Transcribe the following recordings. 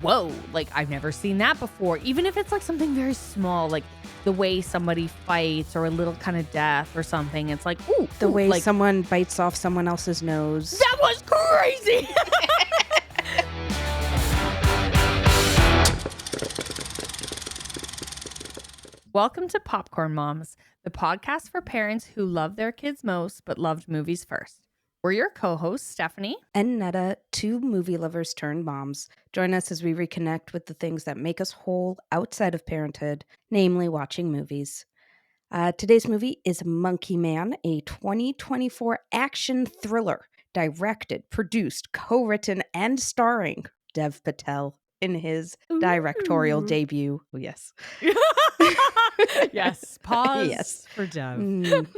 whoa, like I've never seen that before. Even if it's like something very small, like the way somebody fights or a little kind of death or something. It's like, ooh. The way like, someone bites off someone else's nose. that was crazy. Welcome to Popcorn Moms, the podcast for parents who love their kids most but loved movies first. We're your co-hosts, Stephanie and Netta, two movie lovers turned moms. Join us as we reconnect with the things that make us whole outside of parenthood, namely watching movies. Today's movie is Monkey Man, a 2024 action thriller directed, produced, co-written, and starring Dev Patel in his directorial debut. Oh, yes. Yes, pause Yes. for Dev.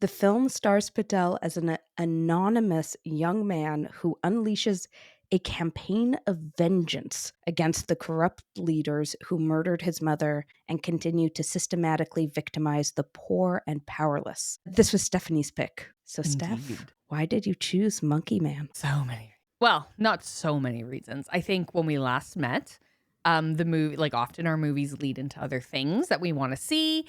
The film stars Patel as an anonymous young man who unleashes a campaign of vengeance against the corrupt leaders who murdered his mother and continue to systematically victimize the poor and powerless. This was Stephanie's pick. So, Steph, why did you choose Monkey Man? So many. Well, not so many reasons. I think when we last met, the movie, like often our movies lead into other things that we want to see,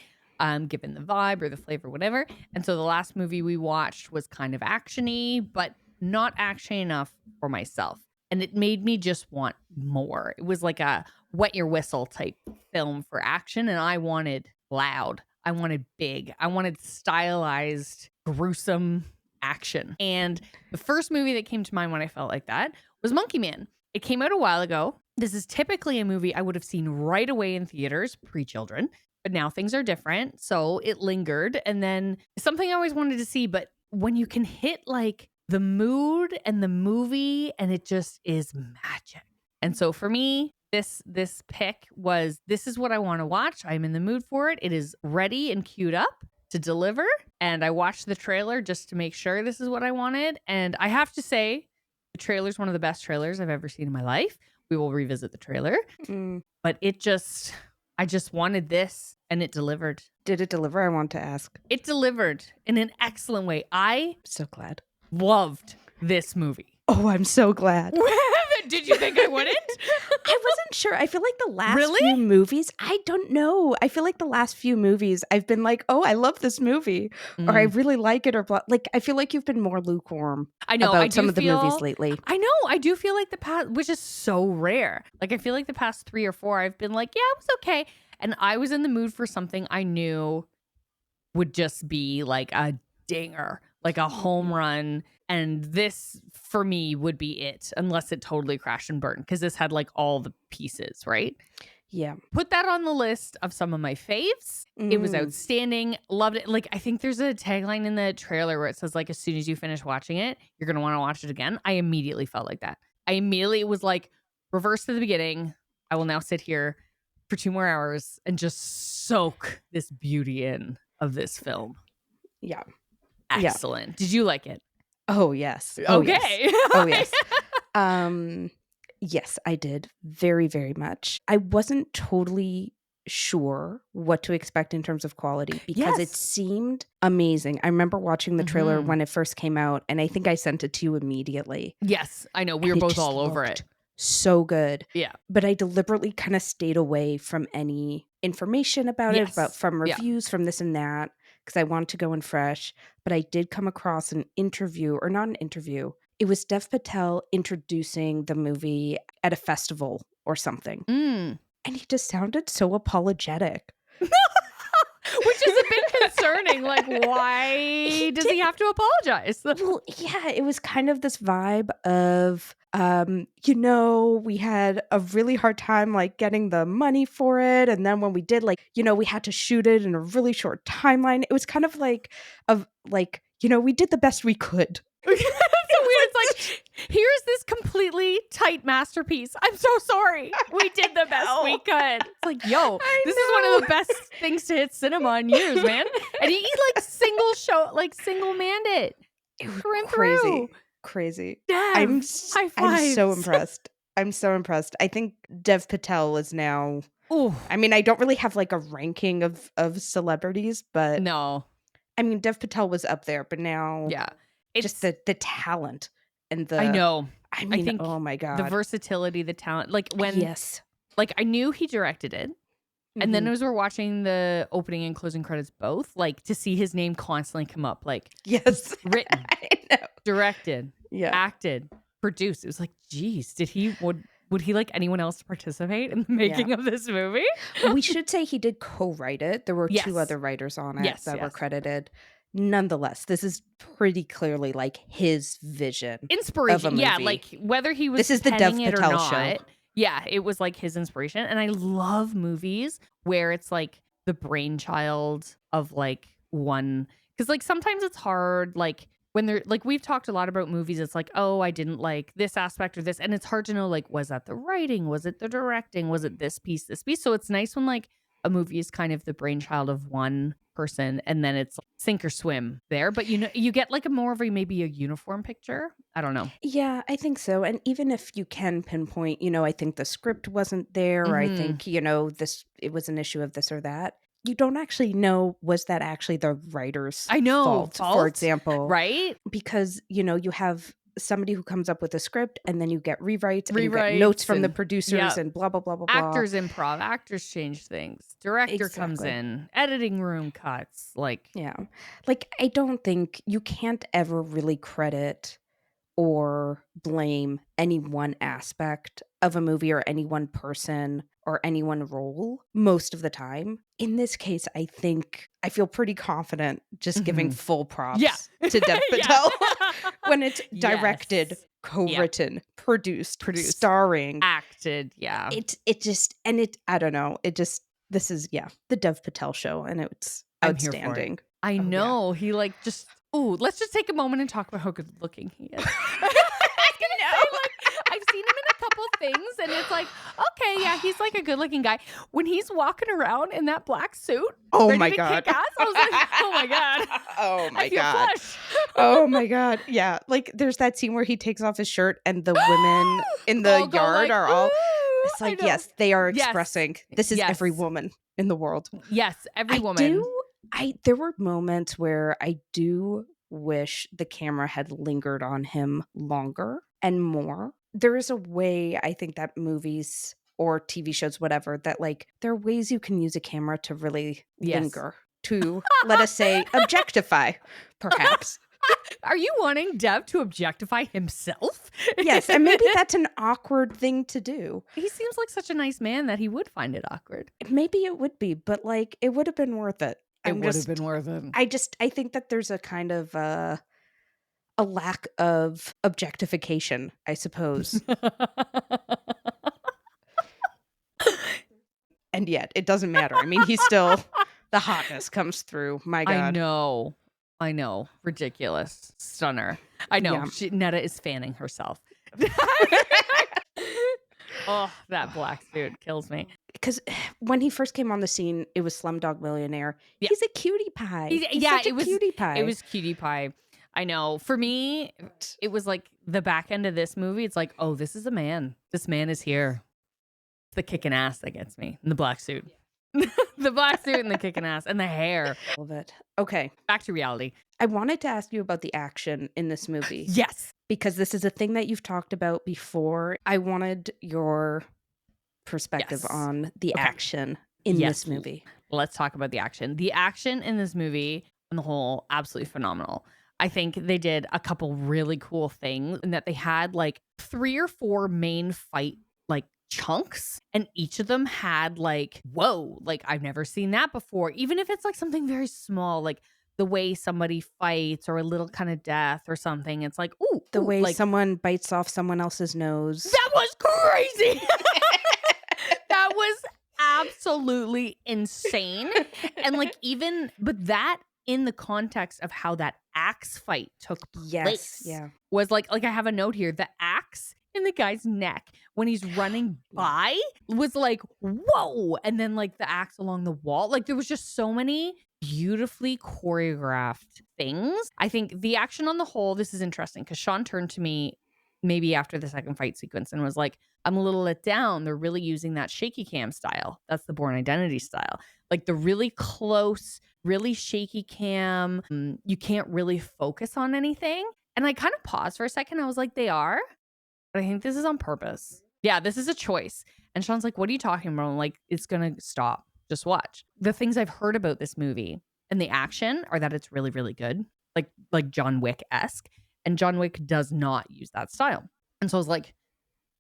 given the vibe or the flavor, whatever. And so the last movie we watched was kind of action-y, but not action enough for myself. And it made me just want more. It was like a wet your whistle type film for action. And I wanted loud. I wanted big. I wanted stylized, gruesome action. And the first movie that came to mind when I felt like that was Monkey Man. It came out a while ago. This is typically a movie I would have seen right away in theaters, pre-children. But now things are different. So it lingered. And then something I always wanted to see. But when you can hit like the mood and the movie and it just is magic. And so for me, this pick was, this is what I want to watch. I'm in the mood for it. It is ready and queued up to deliver. And I watched the trailer just to make sure this is what I wanted. And I have to say, the trailer is one of the best trailers I've ever seen in my life. We will revisit the trailer. But I just wanted this and it delivered. Did it deliver? I want to ask. It delivered in an excellent way. I'm so glad. Loved this movie. Oh, I'm so glad. Did you think I wouldn't? I wasn't sure. I feel like the last few movies, I don't know. I feel like the last few movies, I've been like, oh, I love this movie. Or I really like it. Or like, I feel like you've been more lukewarm about some of the movies lately. I know. I do feel like the past, which is so rare. Like, I feel like the past 3 or 4, I've been like, yeah, it was okay. And I was in the mood for something I knew would just be like a dinger, like a home run. And this, for me, would be it, unless it totally crashed and burned, because this had like all the pieces, right? Yeah. Put that on the list of some of my faves. It was outstanding. Loved it. Like, I think there's a tagline in the trailer where it says, like, as soon as you finish watching it, you're going to want to watch it again. I immediately felt like that. It was like reverse to the beginning. I will now sit here for 2 more hours and just soak this beauty in of this film. Yeah. Excellent. Yeah. Did you like it? Oh, yes. Okay. Yes. Oh, yes. Yes, I did. Very, very much. I wasn't totally sure what to expect in terms of quality because it seemed amazing. I remember watching the trailer when it first came out, and I think I sent it to you immediately. Yes, I know. We were both all over it. So good. Yeah. But I deliberately kind of stayed away from any information about it, from reviews, from this and that, because I wanted to go in fresh. But I did come across an interview, or not an interview. It was Dev Patel introducing the movie at a festival or something. And he just sounded so apologetic. Which is a bit concerning. Like, why does he have to apologize? Well, yeah, it was kind of this vibe of, we had a really hard time, like, getting the money for it. And then when we did, like, we had to shoot it in a really short timeline. It was kind of like, we did the best we could. It's like, here's this completely tight masterpiece. I'm so sorry. We did the best we could. It's like, this is one of the best things to hit cinema in years, man. And he like single manned it. It was crazy. Dev, I'm high fives. so impressed. I'm so impressed. I think Dev Patel is now. Ooh. I mean, I don't really have like a ranking of celebrities, but no. I mean, Dev Patel was up there, but now, yeah. It's just the talent and I know. I I mean, think oh my the god. versatility, the talent, like when, Yes. like I knew he directed it. And then Mhm. as we're watching the opening and closing credits both, like to see his name constantly come up, like Yes. written, I know. directed, Yeah. acted, produced. It was like, geez, would he like anyone else to participate in the Yeah. making of this movie? We should say he did co-write it. There were 2 Yes. other writers on it Yes, that were yes. credited. Nonetheless, this is pretty clearly, like, his vision of a Inspiration. Yeah, movie. like whether he was This is the penning Dev it or Patel show. not, yeah, it was like his inspiration. And I love movies where it's like the brainchild of like one, because like sometimes it's hard, like when they're like, we've talked a lot about movies, it's like, oh, I didn't like this aspect or this. And it's hard to know, like, was that the writing? Was it the directing? Was it this piece, this piece? So it's nice when like a movie is kind of the brainchild of one person and then it's sink or swim there. But you know, you get like a more of a maybe a uniform picture. I don't know. Yeah, I think so, and even if you can pinpoint, I think the script wasn't there, or I Hmm. think, this it was an issue of this or that, you don't actually know, was that actually the writer's I know, fault, for fault, example, right? because, you have somebody who comes up with a script, and then you get rewrites, and you get notes Rewrites from the and producers yeah, and blah, blah, blah, blah, blah. actors improv, actors change things. Director comes Exactly. in, editing room cuts. Like, Yeah. Like, I don't think you can't ever really credit or blame any one aspect of a movie or any one person or any one role most of the time. In this case, I feel pretty confident just giving mhm. full Yeah, props to Dev yeah, Patel when it's directed, yes, yep, co-written, produced, produced, starring. acted. Yeah, It just and it I don't know, it just this is the Dev Patel show and it's I'm here for it. outstanding. I Oh yeah. know he like just. Ooh, let's just take a moment and talk about how good looking he is. I I was gonna say, know. like, I've seen him in a couple things, and it's like, okay, yeah, he's like a good looking guy. When he's walking around in that black suit, Oh ready my to god. kick ass, I was like, oh my God, Oh I my feel god. flush. Oh my god. Yeah, like, there's that scene where he takes off his shirt and the women in the All go yard like, are all ooh, it's I like, know. yes, they are Yes, expressing, "This is every yes, woman in the world." yes, every I do woman. I there were moments where I do wish the camera had lingered on him longer and more. There is a way I think that movies or TV shows, whatever, that, like, there are ways you can use a camera to really Yes. linger, to, let us say, objectify, perhaps. Are you wanting Dev to objectify himself? Yes, and maybe that's an awkward thing to do. He seems like such a nice man that he would find it awkward. Maybe it would be, but, like, it would have been worth it. It I'm would have just been worth it. I think that there's a kind of, a lack of objectification, I suppose, and yet it doesn't matter. I mean, he's still the hotness comes through, my I god. know. I know. Ridiculous. Stunner. I know. Yeah. Netta is fanning herself. Oh, that black suit kills me. Because when he first came on the scene, it was Slumdog Millionaire. Yeah. He's a cutie pie. He's Yeah, such a cutie pie. it was cutie pie. I know. For me, it was like the back end of this movie. It's like, oh, this is a man. This man is here. It's the kicking ass that gets me. In the black suit. The black suit and the kicking ass and the hair. All of it. Okay. Back to reality. I wanted to ask you about the action in this movie Yes. because this is a thing that you've talked about before. I wanted your perspective Yes. on the Okay. action in Yes. this movie. Let's talk about the action. The action in this movie, on the whole, absolutely phenomenal. I think they did a couple really cool things in that they had like 3 or 4 main fight like chunks, and each of them had like, whoa, like I've never seen that before. Even if it's like something very small, like the way somebody fights or a little kind of death or something. It's like, ooh, The way like someone bites off someone else's nose. that was crazy. That was absolutely insane. And like but that in the context of how that axe fight took Yes. place Yeah. was like I have a note here. The axe in the guy's neck when he's running by was like, whoa. And then like the axe along the wall. Like there was just so many beautifully choreographed things. I think the action on the whole, this is interesting because Sean turned to me maybe after the second fight sequence and was like, I'm a little let down. They're really using that shaky cam style. That's the Born Identity style. Like the really close, really shaky cam. You can't really focus on anything. And I kind of paused for a second. I was like, they are? But I think this is on purpose. Yeah, this is a choice. And Sean's like, what are you talking about? I'm like, it's going to stop. Just watch. The things I've heard about this movie and the action are that it's really, really good. Like John Wick-esque. And John Wick does not use that style. And so I was like,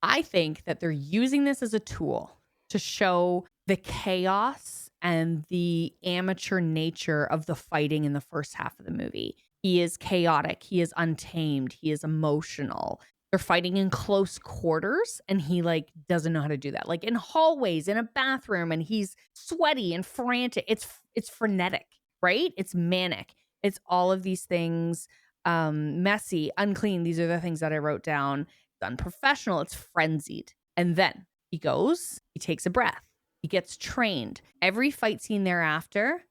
I think that they're using this as a tool to show the chaos and the amateur nature of the fighting in the first half of the movie. He is chaotic. He is untamed. He is emotional. They're fighting in close quarters and he like doesn't know how to do that. Like in hallways, in a bathroom, and he's sweaty and frantic. It's frenetic, right? It's manic. It's all of these things, messy, unclean. These are the things that I wrote down. It's unprofessional. It's frenzied. And then he goes, he takes a breath. He gets trained. Every fight scene thereafter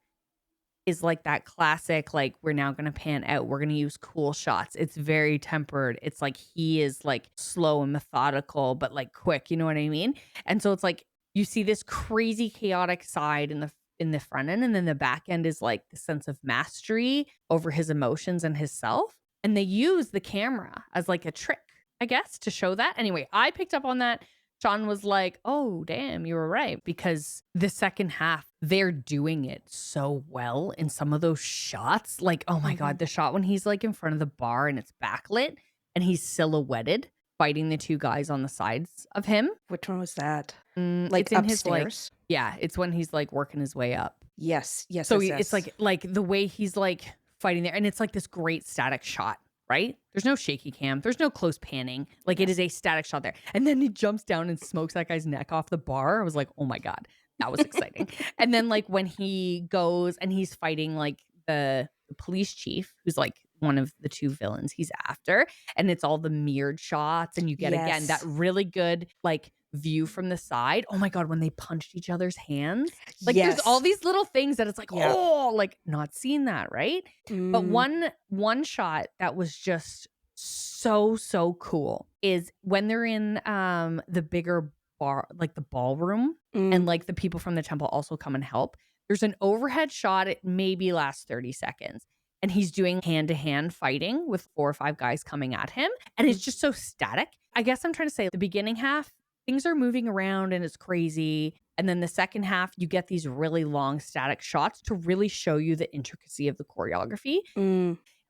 is like that classic, like, we're now going to pan out. We're going to use cool shots. It's very tempered. It's like he is like slow and methodical, but like quick. You know what I mean? And so it's like you see this crazy chaotic side in the front end, and then the back end is like the sense of mastery over his emotions and his self. And they use the camera as like a trick, I guess, to show that. Anyway, I picked up on that. Sean was like, oh, damn, you were right. Because the second half, they're doing it so well in some of those shots. Like, oh my God, the shot when he's like in front of the bar and it's backlit and he's silhouetted fighting the two guys on the sides of him. Which one was that? Like it's in his like, upstairs? yeah, it's when he's like working his way up. Yes. So Yes. it's like the way he's like fighting there. And it's like this great static shot. Right? There's no shaky cam. There's no close panning. Like it is a static shot there. And then he jumps down and smokes that guy's neck off the bar. I was like, oh my God, that was exciting. And then like when he goes and he's fighting like the police chief, who's like one of the two villains he's after. And it's all the mirrored shots. And you get again that really good like view from the side. Oh my God, when they punched each other's hands. Like there's all these little things that it's like, oh, like not seeing that, right? But one shot that was just so cool is when they're in the bigger bar, like the ballroom, and like the people from the temple also come and help. There's an overhead shot. It maybe lasts 30 seconds. And he's doing hand-to-hand fighting with 4 or 5 guys coming at him. And it's just so static. I guess I'm trying to say the beginning half, things are moving around and it's crazy. And then the second half, you get these really long static shots to really show you the intricacy of the choreography.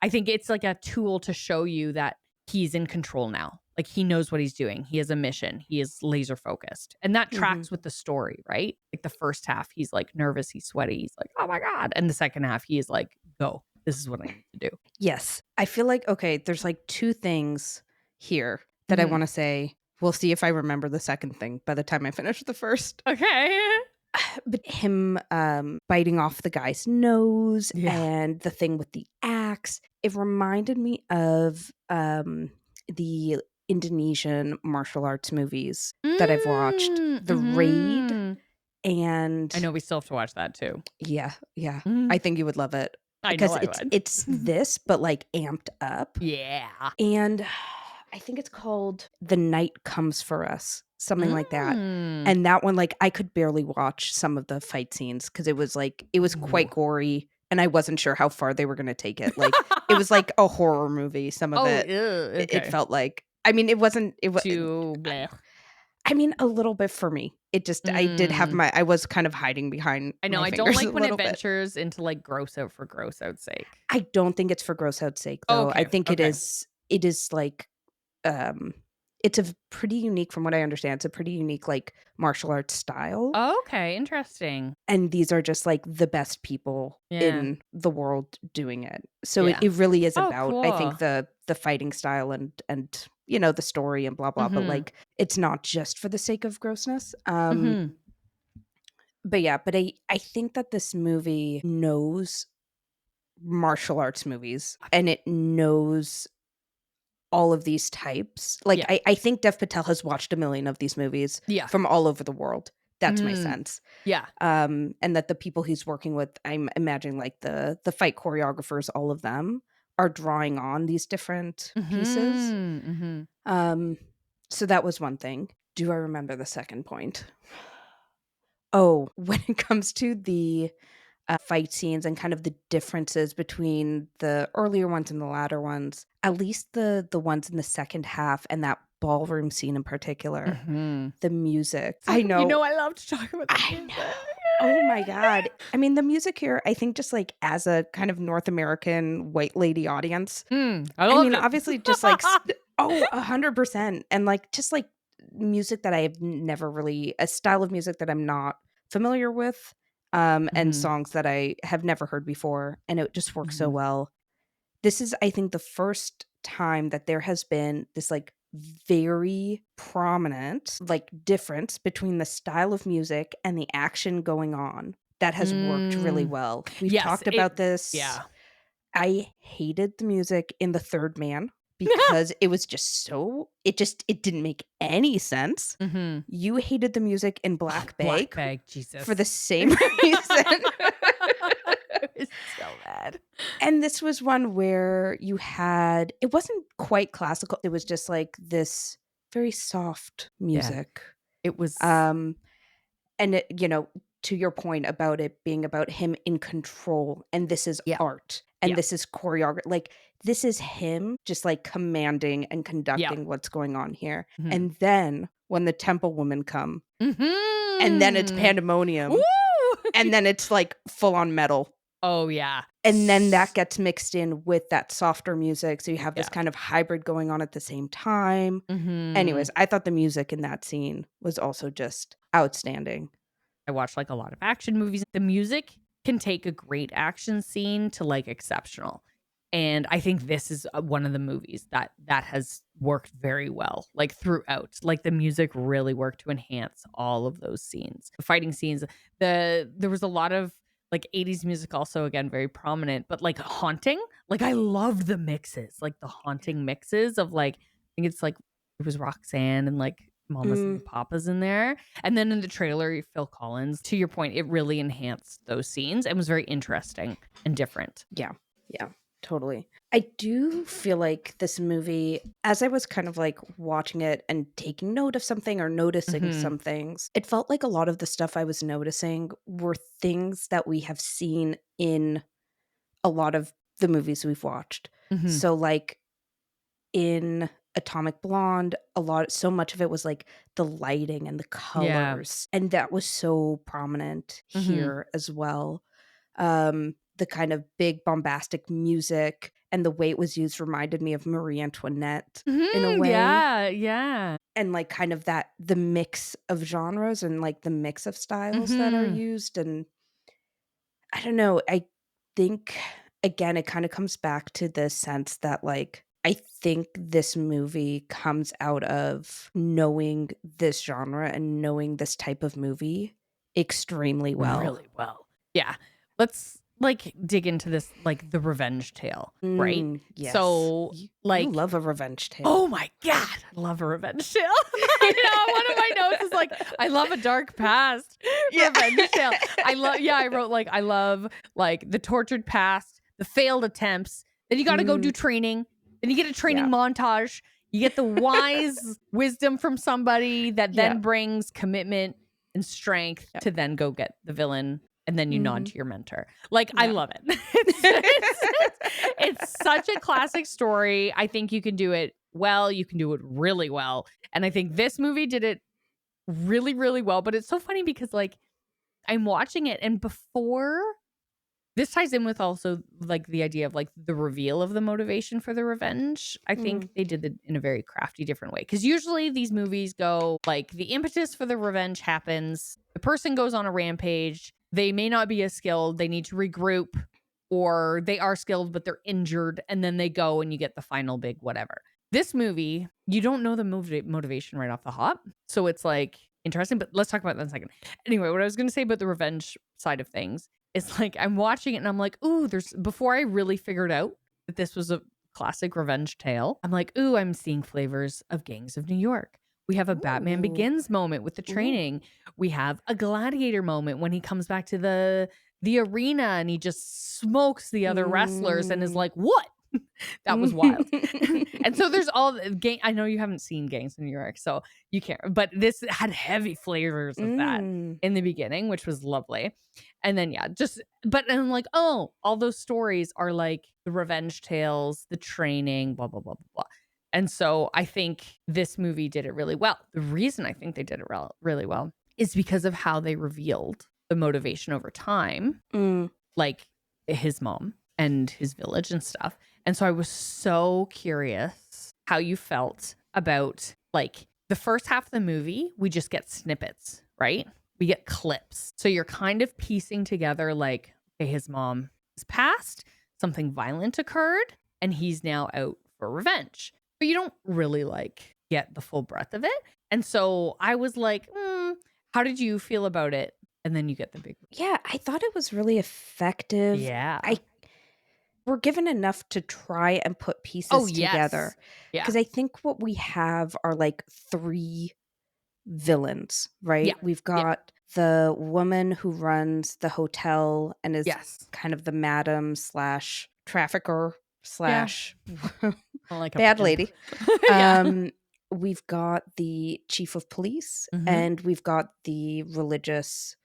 I think it's like a tool to show you that he's in control now. Like he knows what he's doing. He has a mission. He is laser focused. And that tracks with the story, right? Like the first half, he's like nervous. He's sweaty. He's like, oh my God. And the second half, he is like, go. This is what I need to do. Yes. I feel like, okay, there's like 2 things here that I want to say. We'll see if I remember the second thing by the time I finish the first. Okay. But him biting off the guy's nose and the thing with the axe, it reminded me of the Indonesian martial arts movies that I've watched. The Raid. And I know we still have to watch that too. Yeah. I think you would love it. I Because know I would. it's this, but like amped up. Yeah. And I think it's called The Night Comes for Us, something like that. And that one, like, I could barely watch some of the fight scenes because it was like, it was quite gory. And I wasn't sure how far they were going to take it. Like, it was like a horror movie. Some of it, it felt like, I mean, it was too bleh. I mean, a little bit for me. It just, I did have I was kind of hiding behind. I know. I don't like when it ventures into like gross out for gross out's sake. I don't think it's for gross out's sake, though. I think it is like, it's a pretty unique, from what I understand, it's a pretty unique like martial arts style. Okay, interesting. And these are just like the best people in the world doing it. So it really is about, I think, the fighting style and you know, the story and blah blah, but like it's not just for the sake of grossness. But yeah, but I think that this movie knows martial arts movies and it knows all of these types. Like I think Dev Patel has watched a million of these movies from all over the world. That's my sense. Yeah. And that the people he's working with, I'm imagining like the fight choreographers, all of them are drawing on these different pieces. So that was one thing. Do I remember the second point? Oh, when it comes to the fight scenes and kind of the differences between the earlier ones and the latter ones. At least the ones in the second half and that ballroom scene in particular. The music. I know. I love to talk about the I music. know. Oh my god. I mean, the music here, I think just, like, as a kind of North American white lady audience, I I love mean, it. obviously just, like, 100%, and, like, just, like, music that I have never really a style of music that I'm not familiar with, and Mhm, songs that I have never heard before, and it just works so mhm. well. This is, I think, the first time that there has been this, like, very prominent, like, difference between the style of music and the action going on that has worked really Mm. well. We've Yes, talked it about this. yeah. I hated the music in The Third Man because it was just so it didn't make any sense. Mhm. You hated the music in Oh, Black Black Bag Bag, for the Jesus. same reason. It was so bad. And this was one where you had it wasn't quite classical, it was just, like, this very soft Yeah, music. it was Um, and it to your point about it being about him in control, and this is yeah, art, and yeah, this is choreography. Like, this is him just, like, commanding and yeah. conducting what's going on here, Mhm. and then when the temple women come, and then it's Mhm. Woo! pandemonium, and then it's, like, full on metal. Oh, yeah. And then that gets mixed in with that softer music, so you have this Yeah. kind of hybrid going on at the same time. Mhm. Anyways, I thought the music in that scene was also just outstanding. I watch, like, a lot of action movies. The music can take a great action scene to, like, exceptional, and I think this is, one of the movies that has worked very well, like, throughout. Like, the music really worked to enhance all of those scenes. The fighting scenes, there was a lot of, like, 80s music also, again, very prominent, but, like, haunting. Like, I loved the mixes, like, the haunting mixes of, like I think it's, like it was Roxanne and, like, Mamas and Mm, the Papas in there. And then in the trailer, Phil Collins, to your point, it really enhanced those scenes and was very interesting and different. yeah, yeah, totally. I do feel like this movie, as I was kind of, like, watching it and taking note of something or noticing Mhm. some things, it felt like a lot of the stuff I was noticing were things that we have seen in a lot of the movies we've watched. Mhm. So, like, in Atomic Blonde, so much of it was, like, the lighting and the Yeah. colors, and that was so prominent Mhm. here as well. The kind of big bombastic music and the way it was used reminded me of Marie Antoinette in a Mhm. way, Yeah, yeah. and, like, kind of that the mix of genres and, like, the mix of styles that are Mhm. used, and I don't know, I think, again, it kinda comes back to the sense that, like, I think this movie comes out of knowing this genre and knowing this type of movie extremely well. Really well. Yeah. Let's, like, dig into this, like, the revenge tale, right? Yes. So, You like love a revenge oh tale. my god, I love a revenge tale. One of my notes is like, I love a dark past Yeah. revenge tale. I wrote like I love like the tortured past, the failed attempts. Then you got to go do Mm, training. Then you get a yeah, training montage. You get the wise wisdom from somebody that yeah, then brings commitment and strength yep, to then go get the villain. And then you nod mhm, to your mentor. Like, I yeah. love it. It's such a classic story. I think you can do it well. You can do it really well. And I think this movie did it really, really well. But it's so funny because, like, I'm watching it, and before this ties in with also like the idea of like the reveal of the motivation for the revenge. I Mm, think they did it in a very crafty, different way. Because usually these movies go like the impetus for the revenge happens, the person goes on a rampage, they may not be as skilled, they need to regroup, or they are skilled but they're injured, and then they go and you get the final big whatever. This movie, you don't know the motivation right off the hop. So it's like interesting, but let's talk about that in a second. Anyway, what I was going to say about the revenge side of things, it's like I'm watching it and I'm like, ooh, there's before I really figured out that this was a classic revenge tale, I'm like, ooh, I'm seeing flavors of Gangs of New York. We have a Batman ooh, Begins moment with the ooh, training. We have a Gladiator moment when he comes back to the arena and he just smokes the other wrestlers and is mm, like, what? That was wild. And so there's all the gang. I know you haven't seen Gangs of New York, so you can't. But this had heavy flavors of that Mm. in the beginning, which was lovely. And then but I'm like, oh, all those stories are like the revenge tales, the training, blah blah blah blah blah. And so I think this movie did it really well. The reason I think they did it really well is because of how they revealed the motivation over time, Mm. like his mom and his village and stuff. And so I was so curious how you felt about like the first half of the movie, we just get snippets, right? We get clips. So you're kind of piecing together like, okay, his mom is passed, something violent occurred, and he's now out for revenge. But you don't really like get the full breadth of it. And so I was like, how did you feel about it? And then you get the big. Yeah, I thought it was really effective. Yeah. We're given enough to try and put pieces Oh, together. yes. Yeah. Because I think what we have are like 3 villains, right? Yeah. We've Yeah. got the woman who runs the hotel and is Yes. kind of the madam slash trafficker slash Like a bad pimp. lady. Yeah. We've got the chief of police Mhm. and we've got the religious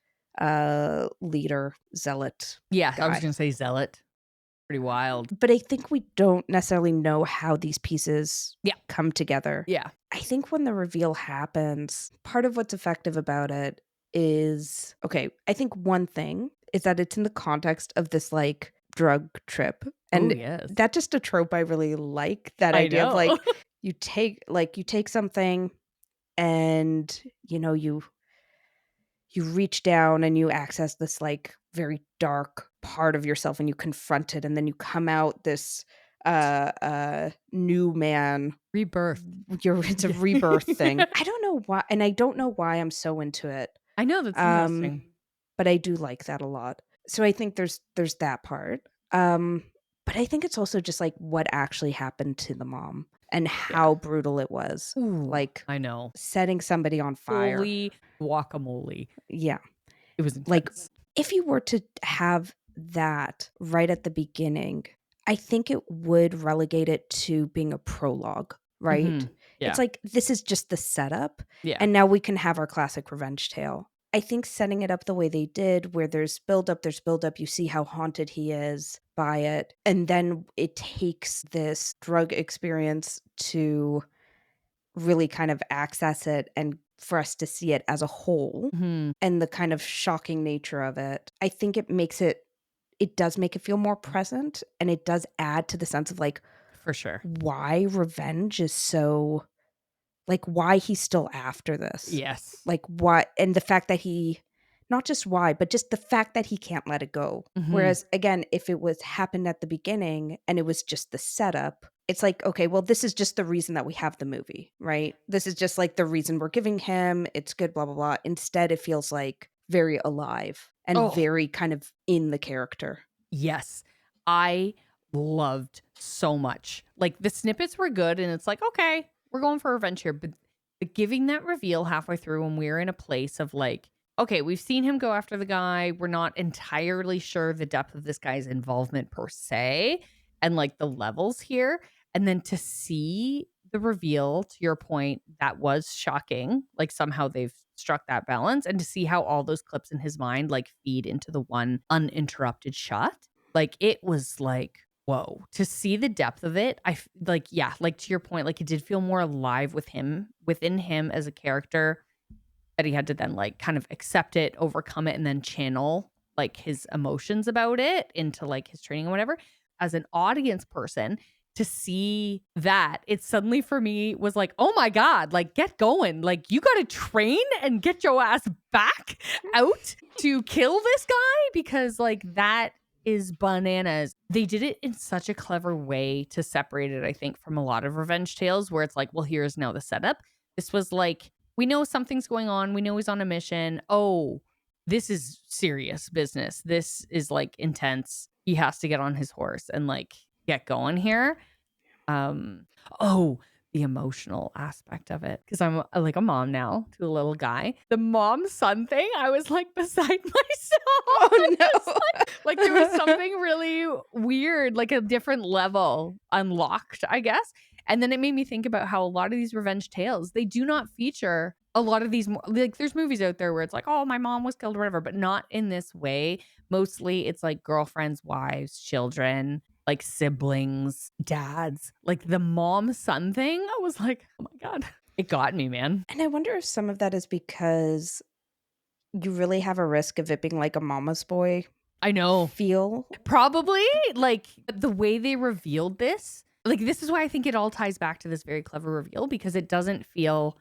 leader, zealot. Yeah. I was guy. going to say zealot. Pretty wild. But I think we don't necessarily know how these pieces Yeah. come together. Yeah. I think when the reveal happens, part of what's effective about it is okay. I think one thing is that it's in the context of this like drug trip. And yes. that's just a trope I really like. That I idea of know. like you take something and you reach down and you access this like very dark part of yourself and you confront it and then you come out this new man. Rebirth. It's a rebirth thing. I don't know why, and I don't know why I'm so into it. I know, that's interesting. But I do like that a lot. So I think there's that part. But I think it's also just like what actually happened to the mom and how brutal it was. Ooh, Like I know. setting somebody on fire. Holy guacamole. Yeah. It was intense. Like if you were to have that right at the beginning, I think it would relegate it to being a prologue, right? Mhm. Yeah. It's like this is just the setup. Yeah. And now we can have our classic revenge tale. I think setting it up the way they did, where there's build up, you see how haunted he is by it. And then it takes this drug experience to really kind of access it and for us to see it as a whole Mhm. and the kind of shocking nature of it. I think it does make it feel more present and it does add to the sense of like For sure. why revenge is so like why he's still after this. Yes. Like why, and the fact that he not just why, but just the fact that he can't let it go. Mhm. Whereas again, if it was happened at the beginning and it was just the setup, it's like, okay, well, this is just the reason that we have the movie, right? This is just like the reason we're giving him. It's good, blah, blah, blah. Instead, it feels like very alive and very kind of in the character. Yes. I loved so much. Like the snippets were good and it's like, okay, we're going for revenge here. But giving that reveal halfway through when we're in a place of like, okay, we've seen him go after the guy. We're not entirely sure the depth of this guy's involvement per se and like the levels here. And then to see the reveal, to your point, that was shocking. Like somehow they've struck that balance, and to see how all those clips in his mind like feed into the one uninterrupted shot. Like it was like, whoa, to see the depth of it. Like to your point, like it did feel more alive within him as a character, that he had to then like kind of accept it, overcome it, and then channel like his emotions about it into like his training or whatever. As an audience person, to see that, it suddenly for me was like, oh my God, like get going. Like you got to train and get your ass back out to kill this guy, because like that is bananas. They did it in such a clever way to separate it, I think, from a lot of revenge tales where it's like, well, here's now the setup. This was like, we know something's going on. We know he's on a mission. Oh, this is serious business. This is like intense. He has to get on his horse and like get going here. Oh, the emotional aspect of it, because I'm like a mom now to a little guy. The mom-son thing, I was like beside myself. Oh, no. Like there was something really weird, like a different level unlocked, I guess. And then it made me think about how a lot of these revenge tales, they do not feature a lot of these like there's movies out there where it's like, oh, my mom was killed or whatever, but not in this way. Mostly it's like girlfriends, wives, children, like siblings, dads. Like the mom-son thing, I was like, oh my God. It got me, man. And I wonder if some of that is because you really have a risk of it being like a mama's boy I know. feel. Probably, like, the way they revealed this, like, this is why I think it all ties back to this very clever reveal, because it doesn't feel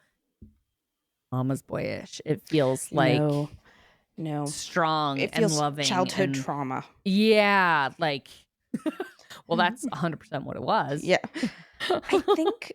mama's boyish. It feels like No. strong It and feels loving childhood and trauma. yeah, like well, that's 100% what it was. Yeah. I think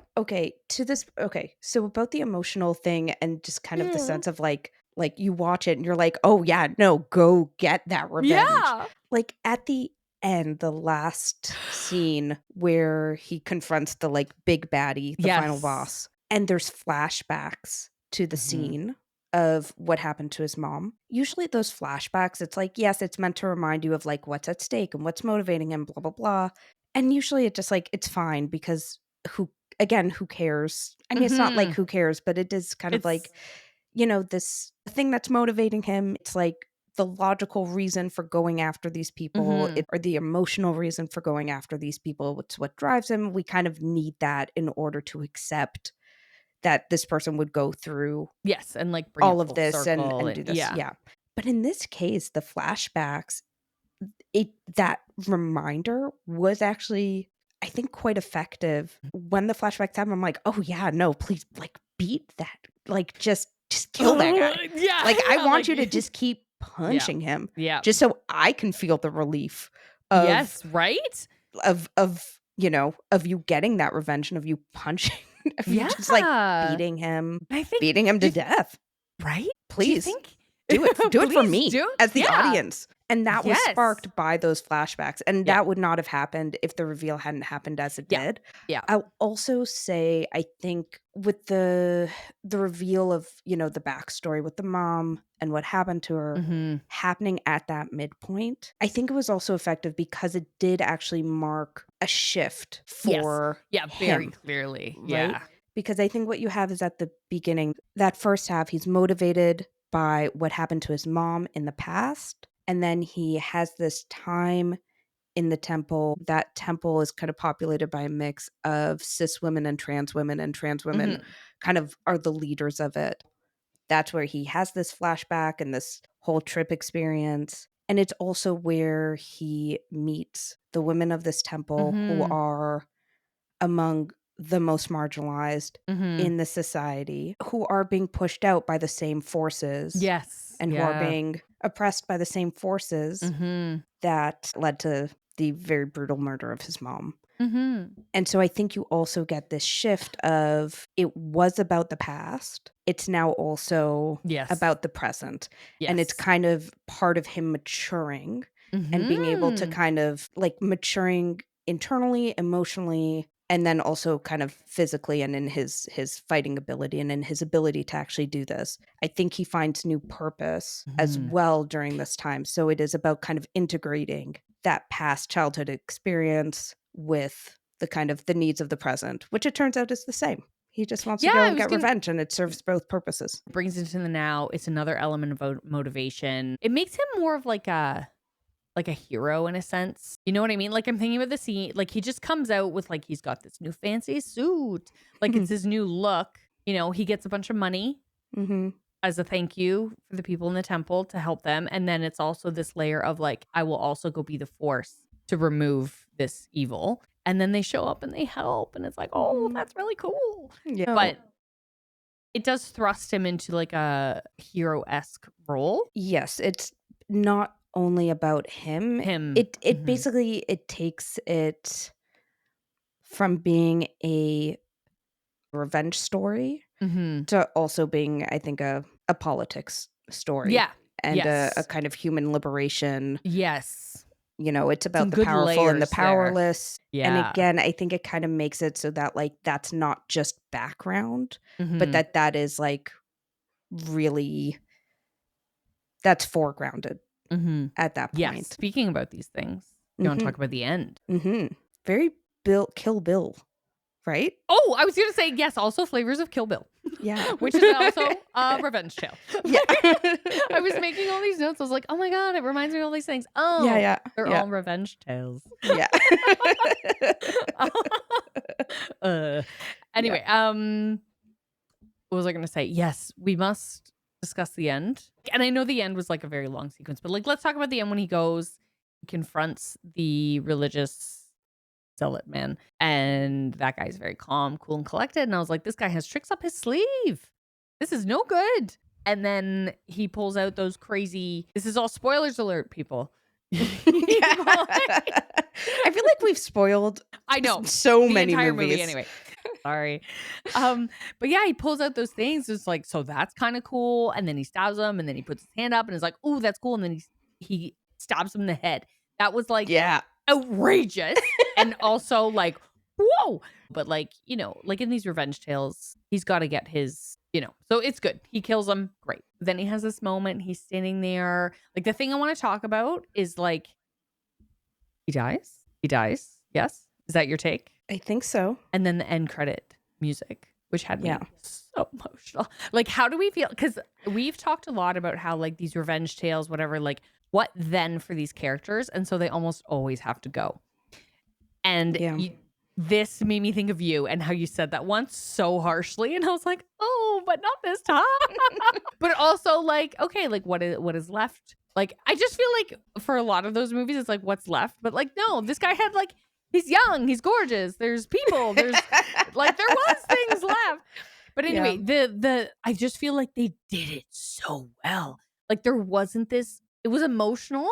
so about the emotional thing and just kind of the sense of like you watch it and you're like, "Oh yeah, no, go get that revenge." Yeah. Like at the end, the last scene where he confronts the like big baddie, the final Yes. boss, and there's flashbacks to the scene of what happened to his mom. Usually those flashbacks, it's like, yes, it's meant to remind you of like what's at stake and what's motivating him, blah blah blah. And usually it just like it's fine because who who cares? I mean, it's not like who cares, but it is kind of like, It's this thing that's motivating him. It's like the logical reason for going after these people or the emotional reason for going after these people. It's what drives him. We kind of need that in order to accept that this person would go through yes, and, like, bring it all of full this circle and and do this. yeah. Yeah. But in this case, the flashbacks, that reminder was actually, I think, quite effective. When the flashbacks happen, I'm like, "Oh, yeah, no, please, like, beat that. Like, just kill that guy. Yeah, Like, I want like you to just keep yeah, punching him yeah. just so I can feel the relief of Yes, right? of you getting that revenge and of you punching of you just, like, Yeah. beating him I think to do you death. right? Do you Please. think Do it for please me do? as the Yeah. audience, and that was Yes. sparked by those flashbacks, and Yeah. that would not have happened if the reveal hadn't happened as it Yeah. did. Yeah. I'll also say, I think with the reveal of, the backstory with the mom and what happened to her Mhm. happening at that midpoint, I think it was also effective because it did actually mark a shift Yes. for Yeah, very him, clearly. right? Yeah. Because I think what you have is at the beginning, that first half, he's motivated by what happened to his mom in the past. And then he has this time in the temple. That temple is kind of populated by a mix of cis women, and trans women Mhm. kind of are the leaders of it. That's where he has this flashback and this whole trip experience. And it's also where he meets the women of this temple who Mhm. are among the most marginalized Mhm. in the society, who are being pushed out by the same forces Yes. and who are Yeah. being oppressed by the same forces Mhm. that led to the very brutal murder of his mom. Mhm. And so I think you also get this shift of it was about the past. It's now also Yes. about the present. And it's Yes. kind of part of him maturing and being able to Mhm. kind of like maturing internally, emotionally, and then also kind of physically and in his fighting ability and in his ability to actually do this. I think he finds new purpose as Mhm. well during this time. So it is about kind of integrating that past childhood experience with the kind of the needs of the present, which it turns out is the same. He just wants to Yeah, go I and was get gonna revenge, and it serves both purposes. brings it to the now. It's another element of motivation. It makes him more of like a hero in a sense. You know what I mean? Like I'm thinking about the scene, like he just comes out with like he's got this new fancy suit. Like it's his new look. You know, he gets a bunch of money Mm-hmm. as a thank you for the people in the temple to help them. And then it's also this layer of like, I will also go be the force to remove this evil. And then they show up and they help. And it's like, oh, Mhm. that's really cool. Yeah. But it does thrust him into like a hero-esque role. Yes, it's not only about him. Him. It basically it takes it from being a revenge story Hmm. to also being, I think, a politics story Yeah. and a Yes. kind of human liberation. Yes. It's about Some the good powerful and the layers there. powerless. And Yeah. again, I think it kind of makes it so that like that's not just background, but Mhm. that is like really that's foregrounded Mhm. at that Yes. point. Speaking about these things, you wanna talk about the end? Very Kill Bill, right? Oh, I was gonna say yes, also flavors of Kill Bill, Yeah. which is also a revenge tale. Yeah. I was making all these notes. I was like, "Oh my god, it reminds me of all these things." Yeah, Oh, yeah, they're yeah, all revenge tales. yeah. Uh, Yeah. anyway, what was I gonna say? Yes, we must discuss the end. And I know the end was like a very long sequence, but like let's talk about the end when he goes, he confronts the religious zealot man, and that guy's very calm, cool, and collected. And I was like, this guy has tricks up his sleeve. This is no good. And then he pulls out those crazy. This is all spoilers alert, people. Yeah. I feel like we've spoiled I know so the many entire movies. movie anyway. Sorry. But yeah, he pulls out those things. It's like, so that's kind of cool. And then he stabs him, and then he puts his hand up and is like, oh, that's cool. And then he stabs him in the head. That was like Yeah. outrageous. And also like, whoa. But like, like in these revenge tales, he's got to get his, so it's good. He kills him. Great. Then he has this moment. He's standing there. Like the thing I want to talk about is like, he dies. He dies. Yes. Is that your take? I think so. And then the end credit music, which had me Yeah. so emotional. Like, how do we feel? Because we've talked a lot about how like these revenge tales, whatever, like what then for these characters? And so they almost always have to go. And Yeah. this made me think of you and how you said that once so harshly. And I was like, oh, but not this time. But also like, okay, like what is left? Like, I just feel like for a lot of those movies, it's like, what's left? But like, no, this guy had like, he's young, he's gorgeous. There's people, there's like, there was things left. But anyway, I just feel like they did it so well. Like there wasn't this, it was emotional,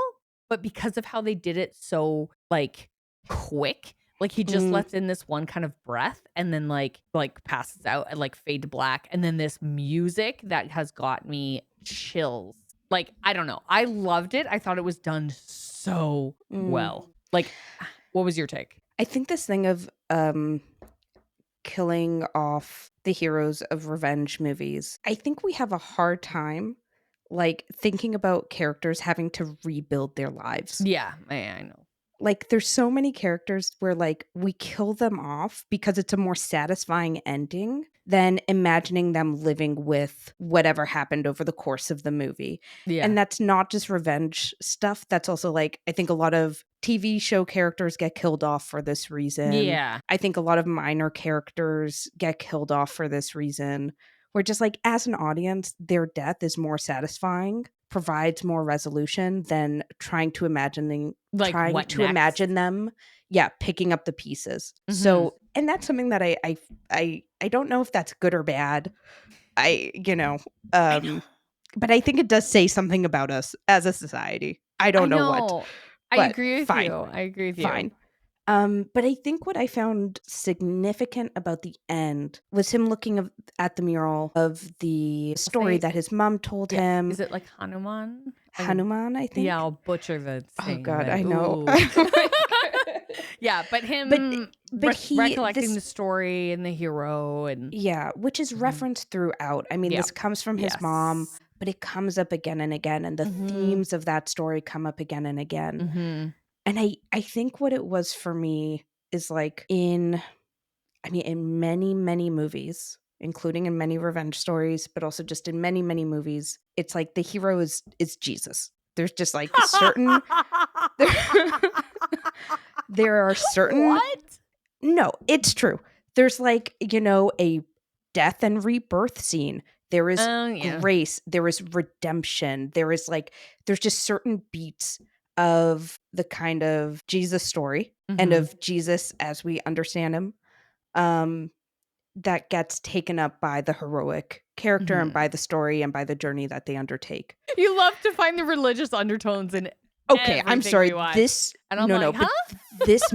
but because of how they did it so like quick, like he just lets in this one kind of breath and then like passes out and like fade to black. And then this music that has got me chills. Like, I don't know. I loved it. I thought it was done so well. Like, what was your take? I think this thing of killing off the heroes of revenge movies, I think we have a hard time like thinking about characters having to rebuild their lives. Yeah, I know. Like there's so many characters where like we kill them off because it's a more satisfying ending than imagining them living with whatever happened over the course of the movie. Yeah. And that's not just revenge stuff. That's also like I think a lot of TV show characters get killed off for this reason. Yeah. I think a lot of minor characters get killed off for this reason. Where just like as an audience, their death is more satisfying, provides more resolution than trying to imagine them, picking up the pieces. So, and that's something that I don't know if that's good or bad. But I think it does say something about us as a society. I don't know what. I agree with you. I agree with you. Fine. But I think what I found significant about the end was him looking at the mural of the story that his mom told him. Is it like Hanuman? Hanuman, I think. Yeah, I'll butcher the saying. Oh God, but, I know. Yeah, but him he recollecting the story and the hero and which is referenced throughout. I mean, this comes from his mom, but it comes up again and again, and the themes of that story come up again and again. And I think what it was for me is like in many, many movies, including in many revenge stories, but also just in many, many movies, it's like the hero is Jesus. There's just like certain there are certain What? No, it's true. There's like, a death and rebirth scene. There is grace, there is redemption. There's just certain beats of the kind of Jesus story and of Jesus as we understand him that gets taken up by the heroic character and by the story and by the journey that they undertake. You love to find the religious undertones in Okay, I'm sorry. This and I'm like, huh? But this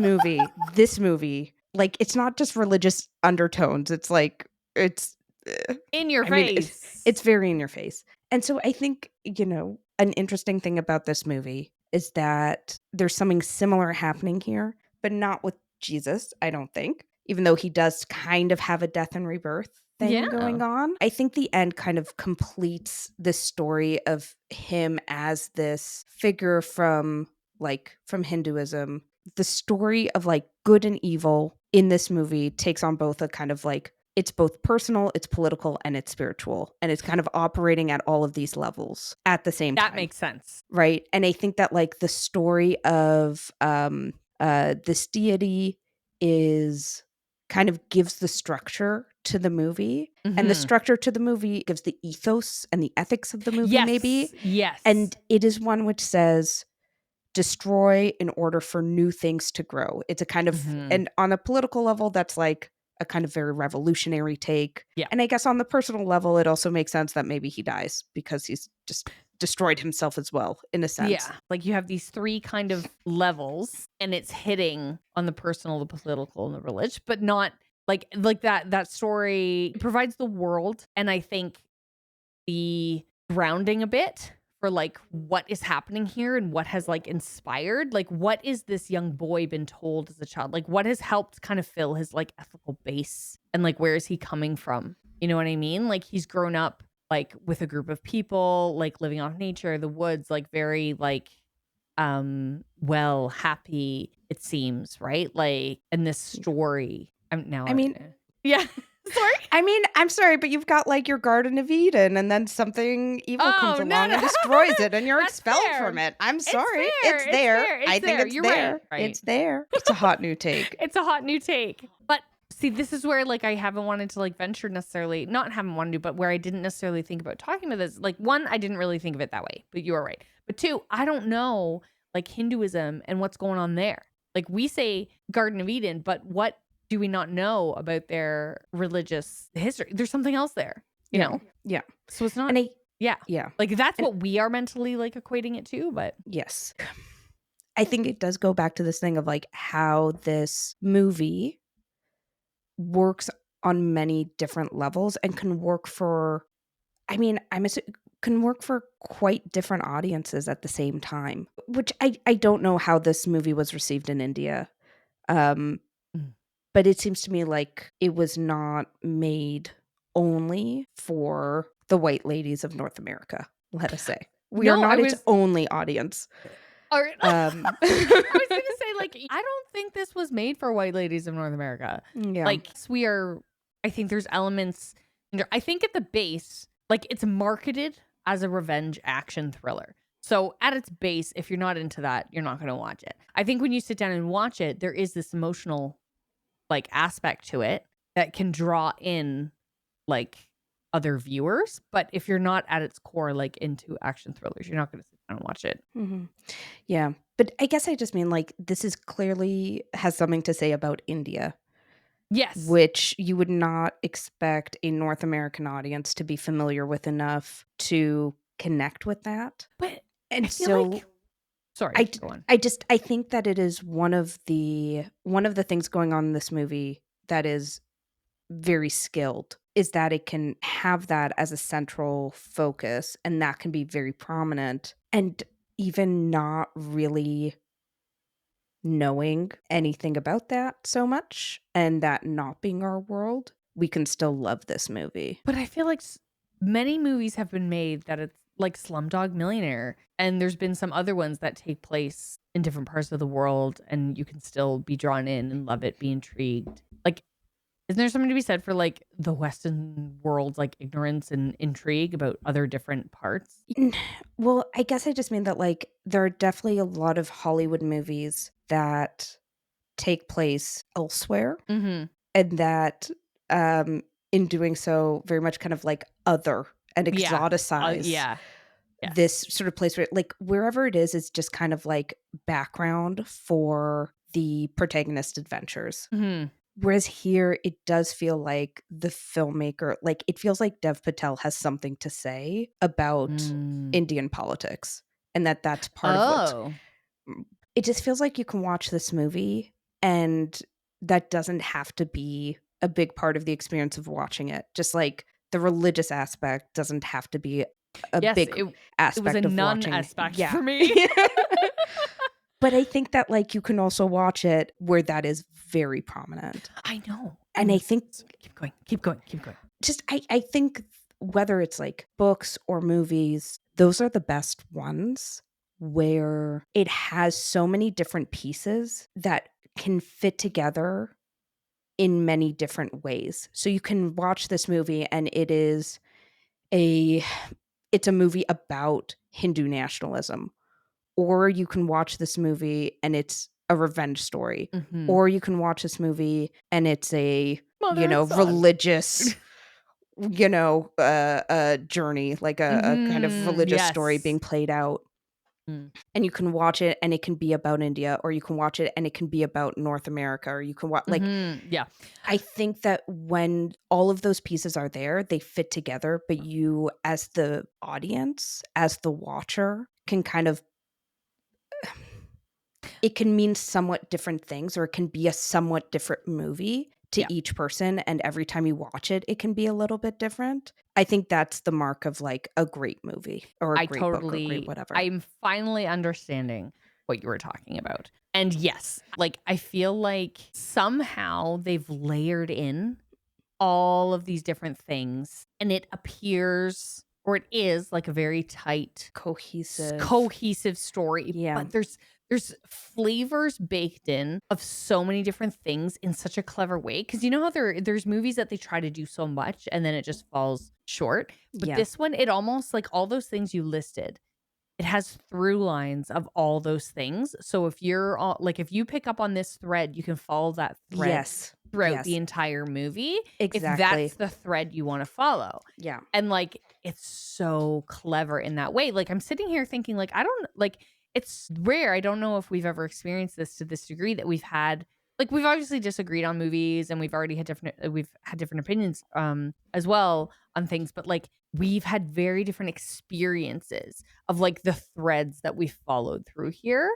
movie, like it's not just religious undertones. It's like it's in your face. It's very in your face. And so I think, an interesting thing about this movie is that there's something similar happening here, but not with Jesus, I don't think. Even though he does kind of have a death and rebirth thing Yeah. going on. I think the end kind of completes this story of him as this figure from Hinduism. The story of like good and evil in this movie takes on both a kind of like, it's both personal, it's political, and it's spiritual. And it's kind of operating at all of these levels at the same That time. makes sense. Right. And I think that like the story of this deity is kind of gives the structure to the movie. And the Mhm. structure to the movie gives the ethos and the ethics of the movie, maybe. Yes. And it is one which says destroy in order for new things to grow. It's a kind of, Mhm. and on a political level, that's like a kind of very revolutionary take. Yeah. And I guess on the personal level, it also makes sense that maybe he dies because he's just destroyed himself as well, in a sense. Yeah. Like you have these three kind of levels and it's hitting on the personal, the political, and the religious, but not like that story provides the world and I think the grounding a bit for like what is happening here and what has like inspired, like what is this young boy been told as a child, like what has helped kind of fill his like ethical base and like where is he coming from, you know what I mean? Like he's grown up like with a group of people, like living off nature, the woods, like very like well, happy, it seems, right? Like in this story I'm now I mean, yeah. Sorry. I mean, I'm sorry, but you've got like your Garden of Eden, and then something evil comes Oh, along no. and destroys it, and you're That's expelled fair. from it. I'm It's sorry. fair. It's It's there. fair. It's I think there. it's You're there. right. It's there. It's a hot new take. It's a hot new take. But see, this is where like I haven't wanted to like venture necessarily, not haven't wanted to, but where I didn't necessarily think about talking about this. Like one, I didn't really think of it that way, but you are right. But two, I don't know like Hinduism and what's going on there. Like we say Garden of Eden, but what do we not know about their religious history? There's something else there, you know? Yeah. So it's not, And yeah. yeah. Like that's And- what we are mentally like equating it to, but Yes. I think it does go back to this thing of like how this movie works on many different levels and can work for, I mean, can work for quite different audiences at the same time, which I don't know how this movie was received in India. Um, Mm. but it seems to me like it was not made only for the white ladies of North America, let us say. We are No, I not its was only audience. or I was gonna say, like, I don't think this was made for white ladies of North America. Yeah. Like, we are, I think there's elements, I think at the base, like, it's marketed as a revenge action thriller. So at its base, if you're not into that, you're not going to watch it. I think when you sit down and watch it, there is this emotional, like, aspect to it that can draw in, like, other viewers. But if you're not at its core, like, into action thrillers, you're not going to sit down and watch it. Mhm. Yeah. But I guess I just mean like this is clearly has something to say about India, Yes. which you would not expect a North American audience to be familiar with enough to connect with that. But And I feel so like, sorry, I go on. I think that it is one of the things going on in this movie that is very skilled is that it can have that as a central focus and that can be very prominent and even not really knowing anything about that so much and that not being our world, we can still love this movie. But I feel like many movies have been made that it's like Slumdog Millionaire, and there's been some other ones that take place in different parts of the world, and you can still be drawn in and love it, be intrigued. Like, isn't there something to be said for like the Western world's like ignorance and intrigue about other different parts? Well, I guess I just mean that like there are definitely a lot of Hollywood movies that take place elsewhere Mm-hmm. and that in doing so very much kind of like other and exoticize Yeah. Yes. this sort of place where like wherever it is just kind of like background for the protagonist adventures. Mm-hmm. Whereas here it does feel like the filmmaker, like it feels like Dev Patel has something to say about Indian politics and that's part of what it just feels like you can watch this movie and that doesn't have to be a big part of the experience of watching it. Just like the religious aspect doesn't have to be a Yes, big it was a aspect of nun watching. aspect Yeah. for me. But I think that, like, you can also watch it where that is very prominent. I know. And I think Keep going, keep going, keep going. just I think whether it's, like, books or movies, those are the best ones where it has so many different pieces that can fit together in many different ways. So you can watch this movie and a it's a movie about Hindu nationalism, or you can watch this movie and it's a revenge story, Mhm. or you can watch this movie and it's a, Mother and son. religious, journey, like a kind of religious story Yes. being played out. Mm. And you can watch it and it can be about India, or you can watch it and it can be about North America, or you can watch, like, Yeah. I think that when all of those pieces are there, they fit together, but you, as the audience, as the watcher, can kind of it can mean somewhat different things, or it can be a somewhat different movie to Yeah. each person, and every time you watch it, it can be a little bit different. I think that's the mark of, like, a great movie or a great book or great whatever. I'm finally understanding what you were talking about. And yes, like I feel like somehow they've layered in all of these different things and it appears or it is like a very tight Cohesive. cohesive story, Yeah. but there's flavors baked in of so many different things in such a clever way because you know how there's movies that they try to do so much and then it just falls short, but Yeah. this one it almost like all those things you listed, it has through lines of all those things. So if you're all, like if you pick up on this thread, you can follow that thread Yes. throughout the Yes. entire movie if Exactly. that's the thread you want to follow. Yeah. And like it's so clever in that way. Like I'm sitting here thinking like I don't like it's rare. I don't know if we've ever experienced this to this degree that we've had like we've obviously disagreed on movies and we've had different opinions as well on things, but like we've had very different experiences of like the threads that we followed through here.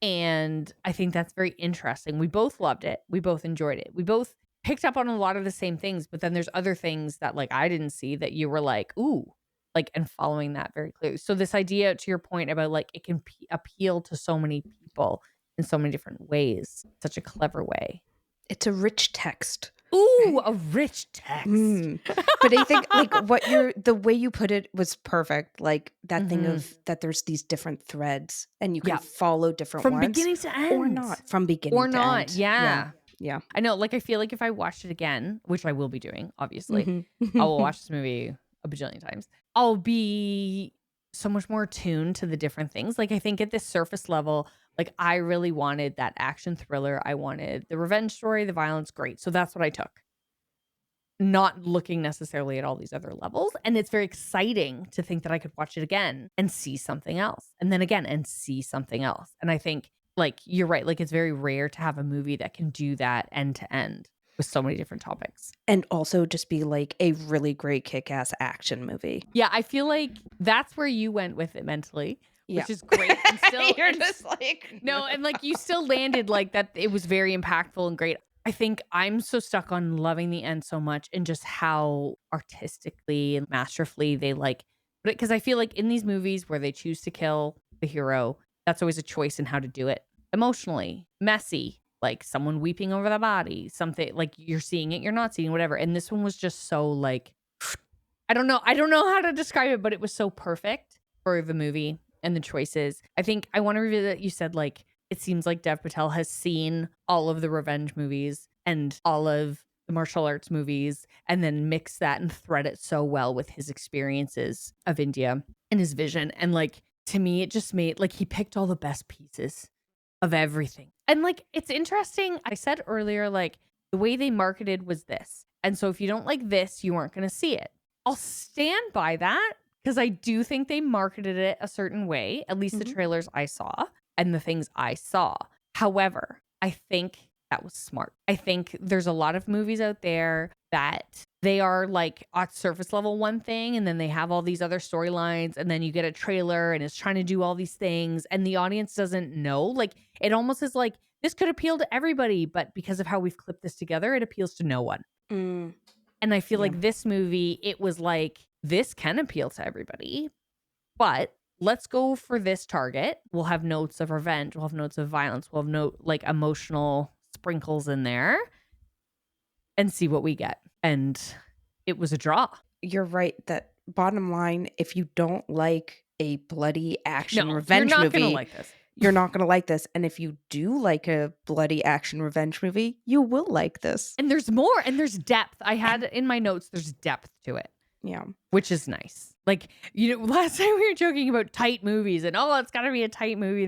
And I think that's very interesting. We both loved it. We both enjoyed it. We both picked up on a lot of the same things, but then there's other things that like I didn't see that you were like, ooh, like and following that very clearly. So this idea to your point about like it can appeal to so many people in so many different ways, such a clever way. It's a rich text. Ooh, a rich text. But I think like the way you put it was perfect. Like that thing of that there's these different threads and you can Yeah. follow different From ones beginning to end. or not, from beginning Or to not. end. Yeah. Yeah. I know. Like I feel like if I watched it again, which I will be doing, obviously, Mhm. I will watch this movie a bajillion times. I'll be so much more attuned to the different things. Like I think at this surface level, like I really wanted that action thriller. I wanted the revenge story, the violence, great. So that's what I took. Not looking necessarily at all these other levels. And it's very exciting to think that I could watch it again and see something else. And then again and see something else. And I think like you're right, like it's very rare to have a movie that can do that end to end with so many different topics. And also just be like a really great kick-ass action movie. Yeah, I feel like that's where you went with it mentally, Yeah. which is great. And still, You're and just like no, and like you still landed like that. It was very impactful and great. I think I'm so stuck on loving the end so much and just how artistically and masterfully they like, but because I feel like in these movies where they choose to kill the hero, that's always a choice in how to do it. Emotionally, messy, like someone weeping over the body, something like you're seeing it, you're not seeing whatever. And this one was just so like, I don't know how to describe it, but it was so perfect for the movie and the choices. I think I want to reveal that you said like, it seems like Dev Patel has seen all of the revenge movies and all of the martial arts movies and then mix that and thread it so well with his experiences of India and his vision. And like, to me, it just made like he picked all the best pieces of everything. And like, it's interesting. I said earlier, like the way they marketed was this. And so if you don't like this, you aren't going to see it. I'll stand by that because I do think they marketed it a certain way, at least the trailers I saw and the things I saw. However, I think that was smart. I think there's a lot of movies out there that they are like at surface level one thing and then they have all these other storylines and then you get a trailer and it's trying to do all these things and the audience doesn't know. Like it almost is like this could appeal to everybody, but because of how we've clipped this together, it appeals to no one. And I feel Yeah. like this movie, it was like, this can appeal to everybody, but let's go for this target. We'll have notes of revenge. We'll have notes of violence. We'll have like emotional sprinkles in there and see what we get. And it was a draw. You're right that bottom line, if you don't like a bloody action No, you're revenge not going to movie, like this. you're not going to like this. And if you do like a bloody action revenge movie, you will like this. And there's more, and there's depth. I had in my notes, there's depth to it. Yeah. Which is nice. Like, last time we were joking about tight movies and, it's got to be a tight movie.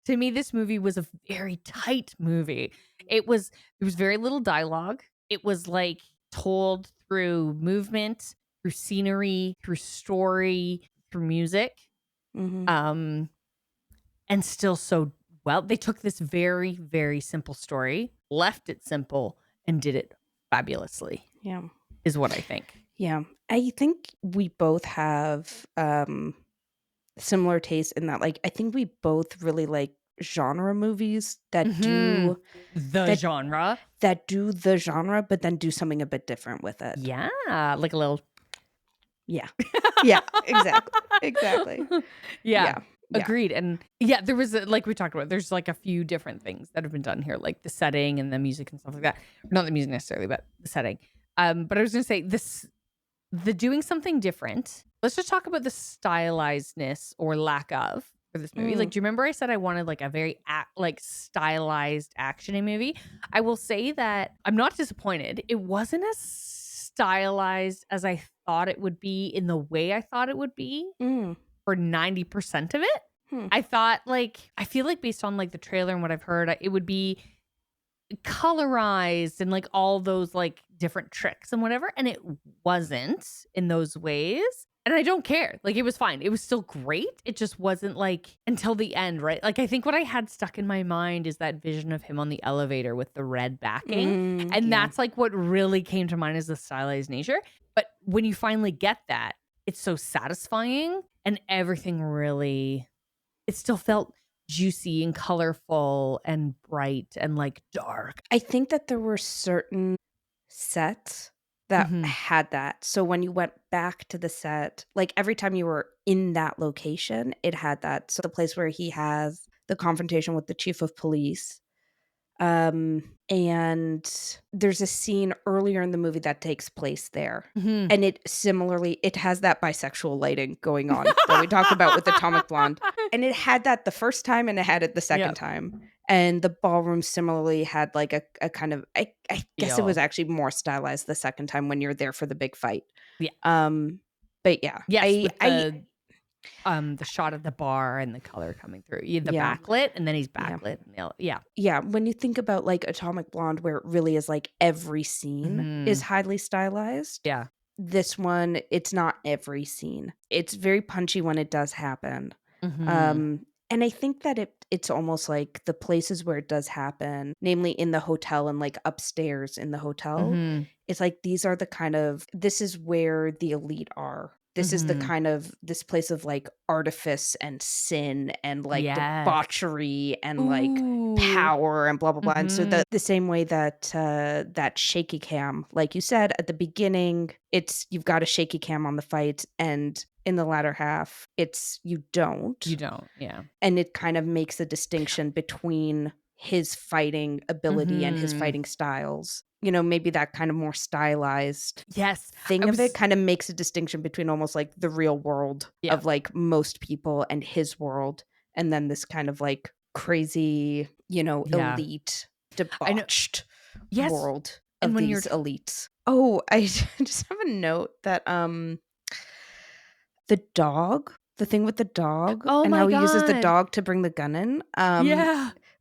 To me, this movie was a very tight movie. There was very little dialogue. It was like told through movement, through scenery, through story, through music. Mm-hmm. And still so well. They took this very, very simple story, left it simple, and did it fabulously. Yeah. Is what I think. Yeah. I think we both have similar tastes in that, like, I think we both really like genre movies that do the genre, but then do something a bit different with it. Yeah, like a little. Yeah. Yeah, exactly. Yeah. Yeah. Agreed. And there was like we talked about, there's like a few different things that have been done here, like the setting and the music and stuff like that. Not the music necessarily, but the setting. But I was gonna say the doing something different. Let's just talk about the stylizedness or lack of for this movie. Like, do you remember I said I wanted like a very stylized actiony movie? I will say that I'm not disappointed. It wasn't as stylized as I thought it would be in the way I thought it would be for 90% of it. I thought I feel like based on like the trailer and what I've heard, it would be colorized and like all those like different tricks and whatever, and it wasn't in those ways, and I don't care. Like, it was fine. It was still great. It just wasn't like until the end, right? Like, I think what I had stuck in my mind is that vision of him on the elevator with the red backing, and that's like what really came to mind as the stylized nature. But when you finally get that, it's so satisfying, and everything really, it still felt juicy and colorful and bright and like dark. I think that there were certain sets that had that. So when you went back to the set, like every time you were in that location, it had that. So the place where he has the confrontation with the chief of police. And there's a scene earlier in the movie that takes place there. And it has that bisexual lighting going on that we talked about with Atomic Blonde. And it had that the first time and it had it the second time. And the ballroom similarly had like a kind of, I guess it was actually more stylized the second time when you're there for the big fight. Yeah. But yeah. Yes, the shot of the bar and the color coming through. The backlit, and then he's backlit. Yeah. When you think about like Atomic Blonde, where it really is like every scene is highly stylized. Yeah. This one, it's not every scene. It's very punchy when it does happen. And I think that it's almost like the places where it does happen, namely in the hotel and like upstairs in the hotel, it's like these are the kind of, this is where the elite are. This is the kind of, this place of like artifice and sin and like debauchery and like power and blah, blah, blah. And so the same way that that shaky cam, like you said at the beginning, you've got a shaky cam on the fight, and in the latter half, you don't. Yeah. And it kind of makes a distinction between his fighting ability and his fighting styles. Maybe that kind of more stylized thing of it kind of makes a distinction between almost like the real world of like most people and his world, and then this kind of like crazy, elite, debauched world of these elites. Oh, I just have a note that the dog, the thing with the dog, and how he uses the dog to bring the gun in.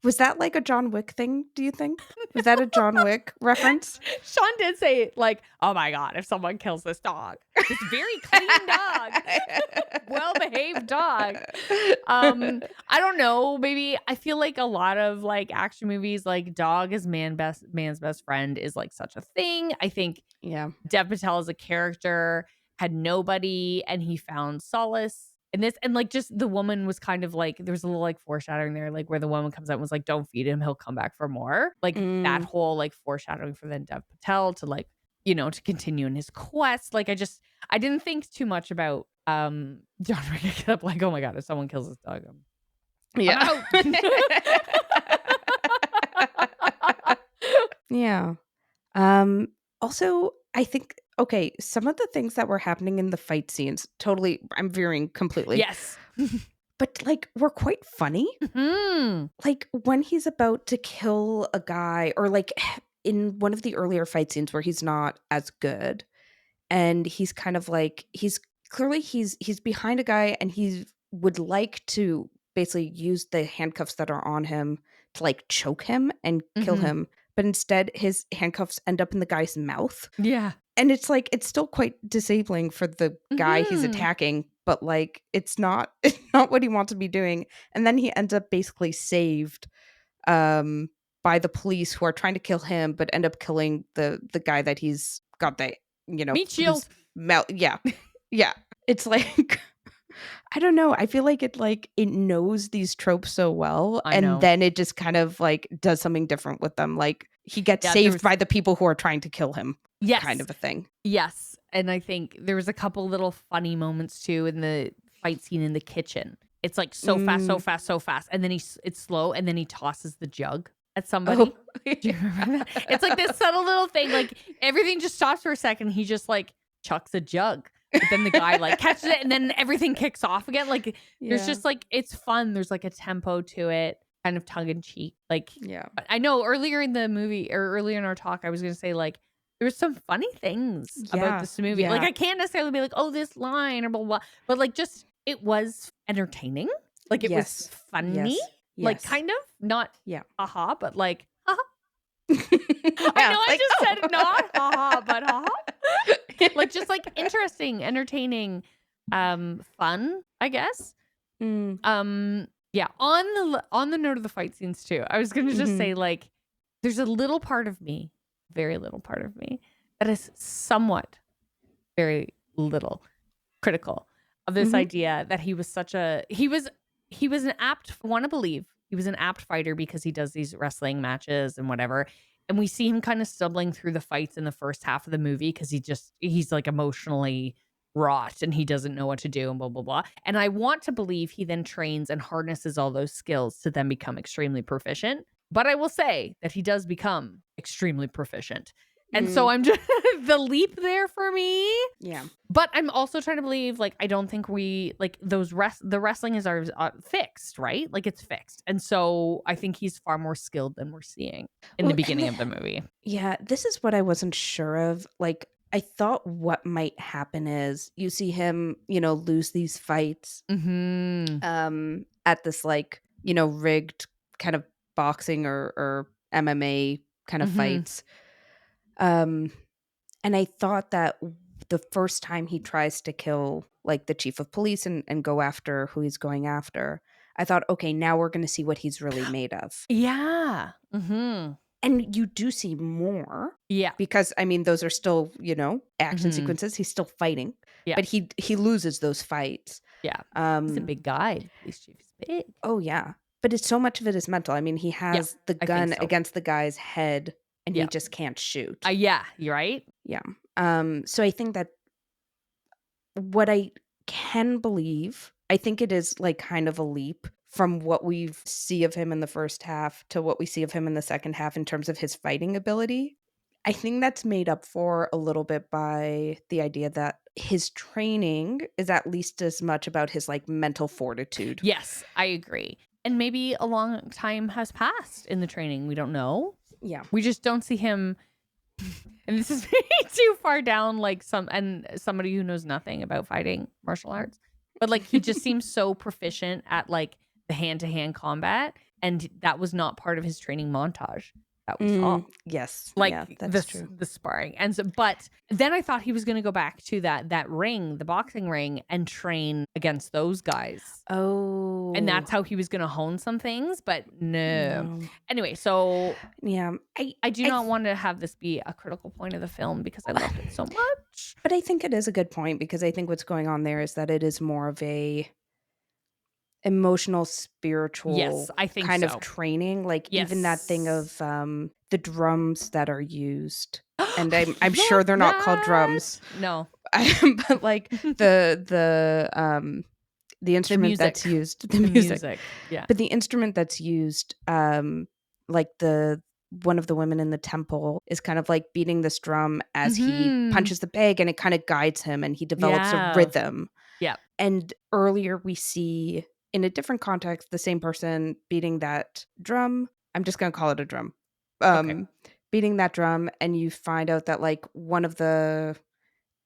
Was that like a John Wick thing, do you think? Was that a John Wick reference? Sean did say, like, oh my God, if someone kills this dog. This very clean dog. Well-behaved dog. I don't know. Maybe I feel like a lot of like action movies, like dog is man's best friend is like such a thing. I think Dev Patel as a character had nobody and he found solace in this, and like just the woman was kind of like, there was a little like foreshadowing there, like where the woman comes out and was like, don't feed him, he'll come back for more. Like that whole like foreshadowing for then Dev Patel to like to continue in his quest. Like I didn't think too much about John Wick. I kept like, oh my god, if someone kills this dog, I'm Yeah. out. Yeah. Um, Also, I think okay, some of the things that were happening in the fight scenes, totally I'm veering completely, Yes. but, like, were quite funny. Hmm. Like, when he's about to kill a guy or, like, in one of the earlier fight scenes where he's not as good, and he's kind of like he's behind a guy, and he would like to basically use the handcuffs that are on him to, like, choke him and kill Mhm. him, but instead, his handcuffs end up in the guy's mouth. Yeah. And it's like it's still quite disabling for the guy he's Mhm. attacking, but, like, it's not it's not what he wants to be doing, and then he ends up basically saved, um, by the police who are trying to kill him, but end up killing the guy that he's got the Meat whose shield. mouth yeah. Yeah. It's like I don't know, I feel like it knows these tropes so well, I and know. then it just kind of, like, does something different with them, like, he gets Yeah, there saved was by the people who are trying to kill him, kind yes. of a thing. Yes, and I think there was a couple little funny moments too in the fight scene in the kitchen. It's like so fast, so Mm. fast, so fast, and then it's slow, and then he tosses the jug at somebody. Oh. Do you remember that? It's like this subtle little thing, like everything just stops for a second. He just like chucks a jug, but then the guy like catches it, and then everything kicks off again. Like there's Yeah, just like it's fun. There's like a tempo to it, kind of tongue in cheek. Like yeah. I know earlier in the movie or earlier in our talk, I was gonna say like there was some funny things about Yeah, this movie. Like yeah. I can't necessarily be like, oh, this line or blah blah, blah, but like just it was entertaining. Like it was Yes. funny. Yes. Like Yes. kind of not Yeah. haha, but like haha. I Yeah, know I like, just "Oh." said not haha, but haha. Like just like interesting, entertaining, fun, I guess. Mm, Yeah, on the note of the fight scenes too, I was gonna just mhm. say like there's a little part of me, very little part of me, that is somewhat very little critical of this Mhm. idea that he was an apt want to believe he was an apt fighter because he does these wrestling matches and whatever, and we see him kind of stumbling through the fights in the first half of the movie because he's like emotionally wrought and he doesn't know what to do and blah blah blah, and I want to believe he then trains and harnesses all those skills to then become extremely proficient, but I will say that he does become extremely proficient, and so Mm, I'm just the leap there for me. yeah. But I'm also trying to believe, like, I don't think we like the wrestling is ours fixed, right? Like it's fixed. And so I think he's far more skilled than we're seeing in the Well, and beginning of the movie. yeah, this is what I wasn't sure of. Like, I thought what might happen is you see him, lose these fights Mhm. at this like, rigged kind of boxing or MMA kind of Mhm. fights. Um And I thought that the first time he tries to kill, like, the chief of police and go after who he's going after, I thought, "Okay, now we're gonna see what he's really made of." Yeah. Mhm. And you do see more Yeah. because, I mean, those are still, action Mhm. sequences, he's still fighting, Yeah. but he loses those fights. Yeah. He's a Um big guy. The police chief is big. Oh, yeah, but it's so much of it is mental. I mean, he Yeah. has the I think gun so. against the guy's head, and he Yeah. just can't shoot. Yeah. You're right. Yeah. So I think that what I can believe, I think it is, like, kind of a leap from what we see of him in the first half to what we see of him in the second half in terms of his fighting ability. I think that's made up for a little bit by the idea that his training is at least as much about his, like, mental fortitude. Yes, I agree. And maybe a long time has passed in the training. We don't know. Yeah. We just don't see him. And this is maybe too far down, like somebody who knows nothing about fighting martial arts. But like he just seems so proficient at like the hand-to-hand combat. And that was not part of his training montage that we saw. Yes. Yeah, Like that's true. the sparring. And so but then I thought he was gonna go back to that ring, the boxing ring, and train against those guys. And Oh, that's how he was gonna hone some things, but no. no. Anyway, so Yeah, I do I not want to have this be a critical point of the film because I loved it so much. but I think it is a good point because I think what's going on there is that it is more of a emotional, Yes, spiritual I think kind of so. training. Like even that thing of Yes. the drums that are used. And I I'm sure love they're not called drums. that. No. But like the The instrument that's music. used, the The music. music. Yeah. But the instrument that's used, like the one of the women in the temple is kind of like beating this drum as he Mhm. punches the bag, and it kind of guides him and he develops a Yeah. rhythm. Yeah. And earlier we see in a different context the same person beating that drum. I'm just going to call it a drum. Okay. Beating that drum, and you find out that like one of the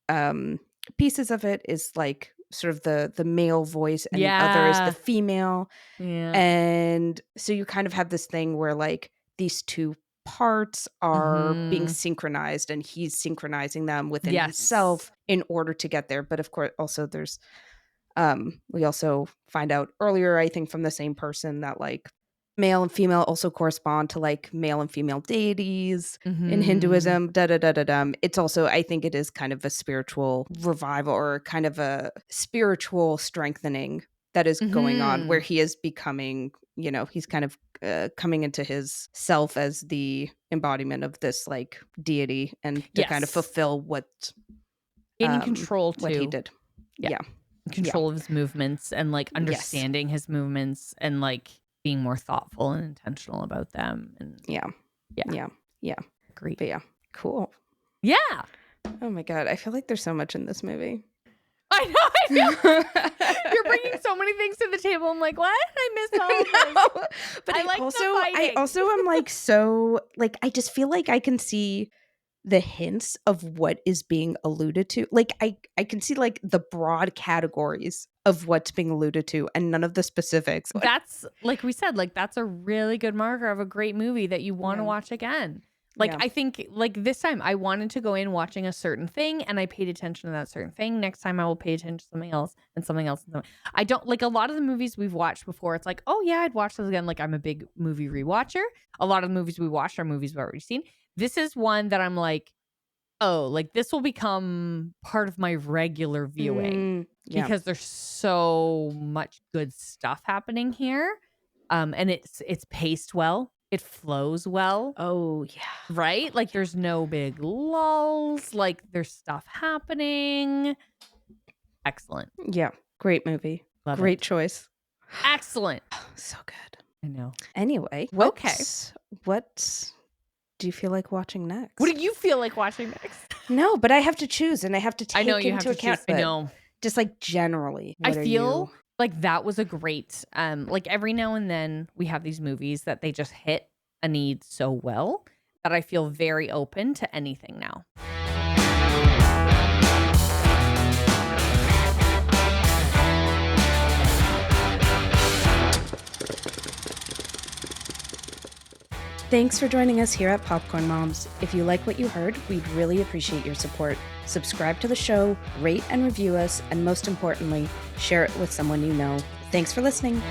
um pieces of it is like sort of the male voice and the other is the Yeah. female. Yeah. And so you kind of have this thing where like these two parts are being Mhm. synchronized and he's synchronizing them within Yes. himself in order to get there. But of course also there's we also find out earlier, I think from the same person, that like male and female also correspond to like male and female deities in Mhm. Hinduism. Da da da da da. It's also, I think it is kind of a spiritual revival or kind of a spiritual strengthening that is going on where Mhm. he is becoming, he's kind of coming into his self as the embodiment of this like deity and to kind of Yes. fulfill Gaining control what he too. did. Yeah. Yeah. Yeah. Control of his movements and like Yes. understanding his movements and like being more thoughtful and intentional about them. And Yeah. yeah, Yeah. Yeah. agreed. But yeah. Cool. Yeah. Oh my god, I feel like there's so much in this movie. I know. I feel like you're bringing so many things to the table. I'm like, what? I missed all of this. No, but I like the I fighting. also am like so like I just feel like I can see the hints of what is being alluded to. Like I can see like the broad categories of what's being alluded to and none of the specifics. That's like we said, like that's a really good marker of a great movie that you want to Yeah. watch again. Like Yeah. I think like this time I wanted to go in watching a certain thing and I paid attention to that certain thing. Next time I will pay attention to something else and something else. And something. I don't like a lot of the movies we've watched before. It's like, oh yeah, I'd watch those again. Like I'm a big movie rewatcher. A lot of the movies we watched are movies we've already seen. This is one that I'm like, oh, like this will become part of my regular viewing Yeah. because there's so much good stuff happening here. And it's paced well. It flows well, Oh yeah. right? Like there's no big lulls, like there's stuff happening. Excellent. Yeah. Great movie. Love Great it. choice. Excellent. So good. I know. Anyway, Okay. what do you feel like watching next? What do you feel like watching next? No, but I have to choose and I have to I take know you into have to account. choose. I But know. just like generally, I what are feel you? like that was a great like every now and then we have these movies that they just hit a need so well that I feel very open to anything now. Thanks for joining us here at Popcorn Moms. If you like what you heard, we'd really appreciate your support. Subscribe to the show, rate and review us, and most importantly, share it with someone you know. Thanks for listening.